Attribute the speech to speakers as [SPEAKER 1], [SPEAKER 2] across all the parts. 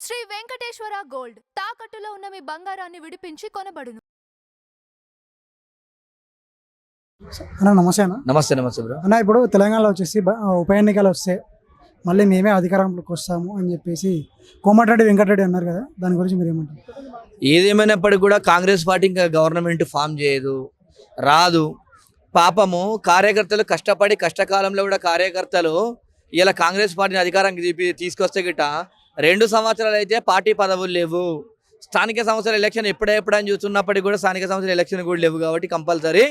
[SPEAKER 1] Shri Venkateswara gold తాకట్టులో ఉన్న మీ బంగారాన్ని విడిపించి కొనబడును.
[SPEAKER 2] అన్న నమస్తే అన్న.
[SPEAKER 3] నమస్తే నమస్తే బ్రో.
[SPEAKER 2] అన్న ఇప్పుడు తెలంగాణలో వచ్చేసి ఉప ఎన్నికలు వస్తే మళ్ళీ మేమే అధికారంలోకి వస్తాము అని చెప్పేసి కోమటిరెడ్డి వెంకటరెడ్డి అన్నారు కదా, దాని గురించి మీరు ఏమంటారు?
[SPEAKER 3] ఏదేమైనప్పటికీ కూడా కాంగ్రెస్ పార్టీ ఇంకా గవర్నమెంట్ ఫామ్ చేయదు, రాదు. పాపము కార్యకర్తలు కష్టపడి కష్టకాలంలో కూడా కార్యకర్తలు ఇలా కాంగ్రెస్ పార్టీని అధికారానికి తీసుకొస్తే గిట్ట 2 సంవత్సరాలు అయితే పార్టీ పదవులు లేవు. స్థానిక సంస్థల ఎలక్షన్ ఎప్పుడెప్పుడని చూస్తున్నప్పటికీ కూడా స్థానిక సంస్థల ఎలక్షన్ కూడా లేవు. కాబట్టి కంపల్సరీ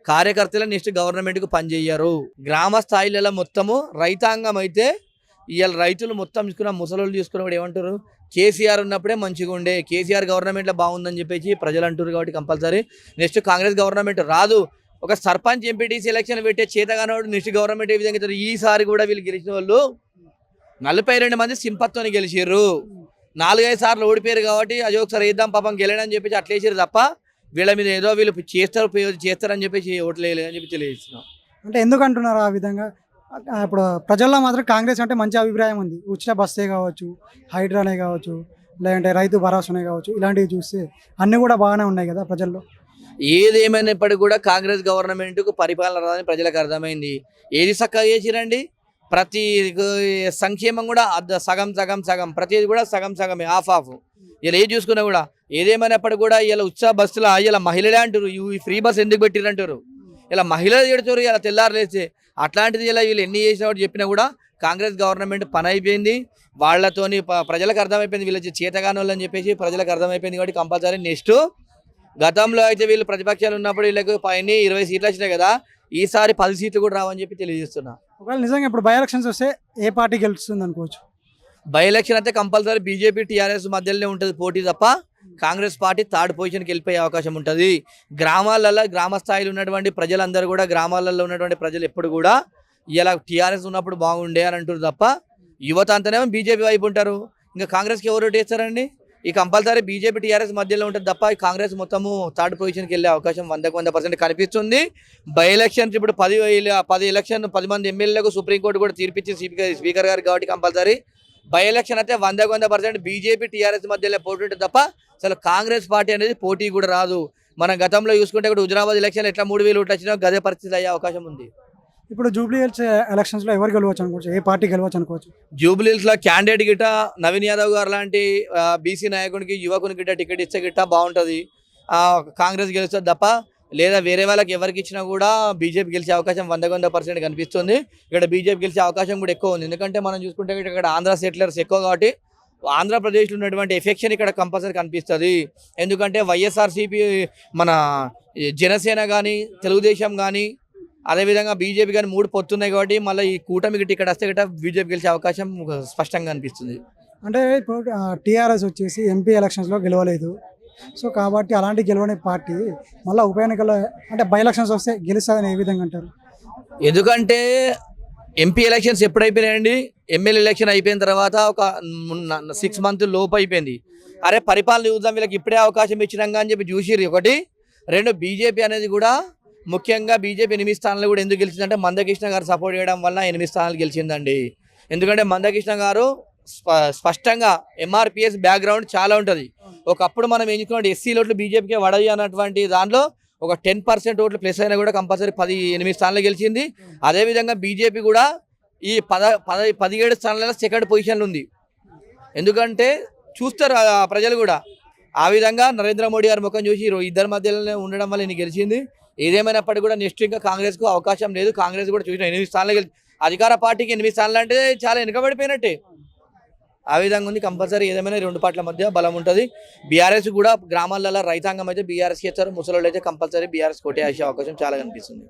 [SPEAKER 3] కార్యకర్తలు నెక్స్ట్ గవర్నమెంట్కు పనిచేయరు. గ్రామ స్థాయిలలో మొత్తము రైతాంగం అయితే ఇవాళ రైతులు మొత్తం తీసుకున్న ముసలోళ్ళు తీసుకున్న కూడా ఏమంటారు, కేసీఆర్ ఉన్నప్పుడే మంచిగా ఉండే, కేసీఆర్ గవర్నమెంట్లో బాగుందని చెప్పేసి ప్రజలు అంటారు. కాబట్టి కంపల్సరీ నెక్స్ట్ కాంగ్రెస్ గవర్నమెంట్ రాదు. ఒక సర్పంచ్ ఎంపీటీసీ ఎలక్షన్ పెట్టే చేతగానోడు నెక్స్ట్ గవర్నమెంట్ ఏ విధంగా ఇస్తారు. ఈసారి కూడా వీళ్ళు గెలిచిన వాళ్ళు 42 మంది సింపత్తోని గెలిచారు. 4-5 సార్లు ఓడిపోయారు. కాబట్టి అది ఒకసారి వేద్దాం పాపం గెలడని చెప్పేసి అట్లా వేసారు తప్ప వీళ్ళ మీద ఏదో వీళ్ళు చేస్తారని చెప్పేసి ఓట్లు వేయలేదని చెప్పి తెలియజేస్తున్నాం.
[SPEAKER 2] అంటే ఎందుకు అంటున్నారు ఆ విధంగా? ఇప్పుడు ప్రజల్లో మాత్రం కాంగ్రెస్ అంటే మంచి అభిప్రాయం ఉంది. ఉచిత బస్సే కావచ్చు, హైడ్రానే కావచ్చు, లేదంటే రైతు భరోసానే కావచ్చు, ఇలాంటివి చూస్తే అన్నీ కూడా బాగానే ఉన్నాయి కదా ప్రజల్లో.
[SPEAKER 3] ఏదేమైనప్పటికీ కూడా కాంగ్రెస్ గవర్నమెంట్కు పరిపాలన రాదని ప్రజలకు అర్థమైంది. ఏది చక్కగా చేసిరండి, ప్రతి సంక్షేమం కూడా సగం సగం సగం, ప్రతిది కూడా సగం సగమే, ఆఫ్. ఇలా ఏది చూసుకున్నా కూడా ఏదేమైనప్పటికీ కూడా ఇలా ఉత్సాహ బస్సులో ఇలా మహిళలే అంటారు, ఈ ఫ్రీ బస్ ఎందుకు పెట్టిరంటారు. ఇలా మహిళలు చెడుతారు ఇలా తెల్లారులేస్తే. అట్లాంటిది ఇలా వీళ్ళు ఎన్ని చేసిన చెప్పినా కూడా కాంగ్రెస్ గవర్నమెంట్ పని అయిపోయింది. వాళ్ళతోని ప్రజలకు అర్థమైపోయింది, వీళ్ళ చేతగాని వాళ్ళని చెప్పేసి ప్రజలకు అర్థమైపోయింది. కాబట్టి కంపల్సరీ నెక్స్ట్ గతంలో అయితే వీళ్ళు ప్రతిపక్షాలు ఉన్నప్పుడు వీళ్ళకి పైన 20 సీట్లు వచ్చినాయి కదా, ఈసారి 10 సీట్లు కూడా రావని చెప్పి తెలియజేస్తున్నా.
[SPEAKER 2] ఒకవేళ నిజంగా ఇప్పుడు బై ఎలక్షన్స్ వస్తే ఏ పార్టీ గెలుస్తుంది అనుకోవచ్చు?
[SPEAKER 3] బై ఎలక్షన్ అయితే కంపల్సరీ బీజేపీ టీఆర్ఎస్ మధ్యలోనే ఉంటుంది పోటీ తప్ప కాంగ్రెస్ పార్టీ 3rd పొజిషన్కి వెళ్ళిపోయే అవకాశం ఉంటుంది. గ్రామాలలో గ్రామ స్థాయిలో ఉన్నటువంటి ప్రజలందరూ కూడా గ్రామాలలో ఉన్నటువంటి ప్రజలు ఎప్పుడు కూడా ఇలా టీఆర్ఎస్ ఉన్నప్పుడు బాగుండే అని అంటారు తప్ప యువత అంతానేమో బీజేపీ వైపు ఉంటారు. ఇంకా కాంగ్రెస్కి ఎవరు ఓటు వేస్తారండి? ఈ కంపల్సరీ బీజేపీ టీఆర్ఎస్ మధ్యలో ఉంటుంది తప్ప ఈ కాంగ్రెస్ మొత్తము 3rd పొజిషన్కి వెళ్ళే అవకాశం 100% కనిపిస్తుంది. బై ఎలక్షన్స్ ఇప్పుడు 10 ఎలక్షన్ 10 మంది ఎమ్మెల్యేలకు సుప్రీంకోర్టు కూడా తీర్పిచ్చి స్పీకర్ గారు. కాబట్టి కంపల్సరీ బై ఎలక్షన్ అయితే 100% బీజేపీ టీఆర్ఎస్ మధ్యలో పోటీ ఉంటుంది తప్ప అసలు కాంగ్రెస్ పార్టీ అనేది పోటీ కూడా రాదు. మనం గతంలో చూసుకుంటే కూడా హుజరాబాద్ ఎలక్షన్ ఎట్లా 3000 ఓట్లు వచ్చినా గదే పరిస్థితి అయ్యే అవకాశం ఉంది.
[SPEAKER 2] ఇప్పుడు జూబ్లీ హిల్స్ ఎలక్షన్స్లో ఎవరు గెలవచ్చు అనుకోవచ్చు? ఏ పార్టీ గెలవచ్చు అనుకోవచ్చు?
[SPEAKER 3] జూబ్లీ హిల్స్లో క్యాండిడేట్ గిట్ట నవీన్ యాదవ్ గారు లాంటి బీసీ నాయకునికి యువకుని గిట్ట టికెట్ ఇచ్చే గిట్ట బాగుంటుంది. కాంగ్రెస్ గెలుస్తుంది తప్ప లేదా వేరే వాళ్ళకి ఎవరికి ఇచ్చినా కూడా బీజేపీ గెలిచే అవకాశం 100% కనిపిస్తుంది. ఇక్కడ బీజేపీ గెలిచే అవకాశం కూడా ఎక్కువ ఉంది. ఎందుకంటే మనం చూసుకుంటే ఇక్కడ ఆంధ్ర సెటిలర్స్ ఎక్కువ కాబట్టి ఆంధ్రప్రదేశ్లో ఉన్నటువంటి ఎఫెక్షన్ ఇక్కడ కంపల్సరీ కనిపిస్తుంది. ఎందుకంటే వైఎస్ఆర్సీపీ మన జనసేన కానీ తెలుగుదేశం కానీ అదేవిధంగా బీజేపీ కానీ 3 పొత్తున్నాయి. కాబట్టి మళ్ళీ ఈ కూటమికి టికెట్ వస్తే గట్రా బీజేపీ గెలిచే అవకాశం స్పష్టంగా అనిపిస్తుంది.
[SPEAKER 2] అంటే ఇప్పుడు టీఆర్ఎస్ వచ్చేసి ఎంపీ ఎలక్షన్స్లో గెలవలేదు. సో కాబట్టి అలాంటి గెలవని పార్టీ మళ్ళీ ఉప ఎన్నికల్లో అంటే బై ఎలక్షన్స్ వస్తే గెలుస్తుందని ఏ విధంగా అంటారు?
[SPEAKER 3] ఎందుకంటే ఎంపీ ఎలక్షన్స్ ఎప్పుడు అయిపోయినాయండి, ఎమ్మెల్యే ఎలక్షన్ అయిపోయిన తర్వాత ఒక 6 మంత్ లోపు అయిపోయింది. అరే పరిపాలన చూద్దాం, వీళ్ళకి ఇప్పుడే అవకాశం ఇచ్చినాక అని చెప్పి చూసిర్రు. 1 2 బీజేపీ అనేది కూడా ముఖ్యంగా బీజేపీ 8 స్థానాలు కూడా ఎందుకు గెలిచిందంటే మందకృష్ణ గారు సపోర్ట్ చేయడం వల్ల 8 స్థానాలు గెలిచిందండి. ఎందుకంటే మందకృష్ణ గారు స్పష్టంగా ఎంఆర్పిఎస్ బ్యాక్గ్రౌండ్ చాలా ఉంటుంది. ఒకప్పుడు మనం ఏం చేసుకున్నాం, ఎస్సీ ఓట్లు బీజేపీకి వడయి అన్నటువంటి దాంట్లో ఒక 10% ఓట్లు ప్లస్ అయినా కూడా కంపల్సరీ 8 స్థానాలు గెలిచింది. అదేవిధంగా బీజేపీ కూడా ఈ 17 స్థానాలలో 2nd పొజిషన్లో ఉంది. ఎందుకంటే చూస్తారు ప్రజలు కూడా ఆ విధంగా నరేంద్ర మోడీ గారి ముఖం చూసి ఇద్దరి మధ్యలోనే ఉండడం వల్ల ఈయన గెలిచింది. ఏదేమైనప్పటికీ కూడా నెక్స్ట్ ఇంకా కాంగ్రెస్కు అవకాశం లేదు. కాంగ్రెస్ కూడా చూసిన 8 స్థానాలు అధికార పార్టీకి 8 స్థానాలు అంటే చాలా వెనుకబడిపోయినట్టే. ఆ విధంగా ఉంది. కంపల్సరీ ఏదేమైనా 2 పార్టీల మధ్య బలం ఉంటుంది. బీఆర్ఎస్ కూడా గ్రామాలలో రైతాంగం అయితే బీఆర్ఎస్కి ఇస్తారు, ముసలోళ్ళు అయితే కంపల్సరీ బీఆర్ఎస్ కొట్టేసే అవకాశం చాలా కనిపిస్తుంది.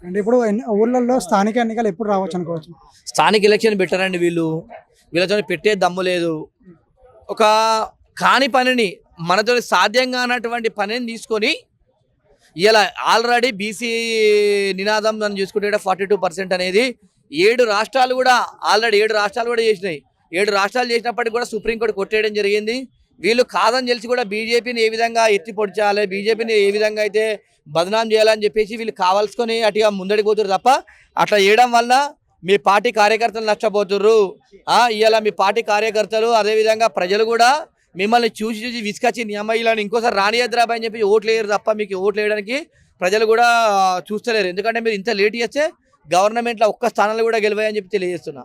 [SPEAKER 2] అంటే ఇప్పుడు ఊళ్ళల్లో స్థానిక ఎన్నికలు ఎప్పుడు రావచ్చు అనుకోవచ్చు?
[SPEAKER 3] స్థానిక ఎలక్షన్ పెట్టారండి వీళ్ళతో పెట్టే దమ్ము లేదు. ఒక కాని పనిని మనతో సాధ్యంగా అన్నటువంటి పనిని తీసుకొని ఇలా ఆల్రెడీ బీసీ నినాదం అని చూసుకుంటే 42% అనేది 7 రాష్ట్రాలు కూడా ఆల్రెడీ 7 రాష్ట్రాలు కూడా చేసినాయి. 7 రాష్ట్రాలు చేసినప్పటికీ కూడా సుప్రీంకోర్టు కొట్టేయడం జరిగింది. వీళ్ళు కాదని తెలిసి కూడా బీజేపీని ఏ విధంగా ఎత్తి పొడిచాలి, బీజేపీని ఏ విధంగా అయితే బదనాం చేయాలని చెప్పేసి వీళ్ళు కావాల్సుకొని అటుగా ముందడికి పోతారు తప్ప అట్లా చేయడం వల్ల మీ పార్టీ కార్యకర్తలు నష్టపోతుర్రు. ఇవాళ మీ పార్టీ కార్యకర్తలు అదేవిధంగా ప్రజలు కూడా మిమ్మల్ని చూసి చూసి విసుకొచ్చి నియమయ్యలను ఇంకోసారి రానియద్రాబాయ్ అని చెప్పి ఓట్లు వేయరు తప్ప మీకు ఓట్లు వేయడానికి ప్రజలు కూడా చూస్తలేరు. ఎందుకంటే మీరు ఇంత లేట్ చేస్తే గవర్నమెంట్లో ఒక్క స్థానాలు కూడా గెలవాయని చెప్పి తెలియజేస్తున్నా.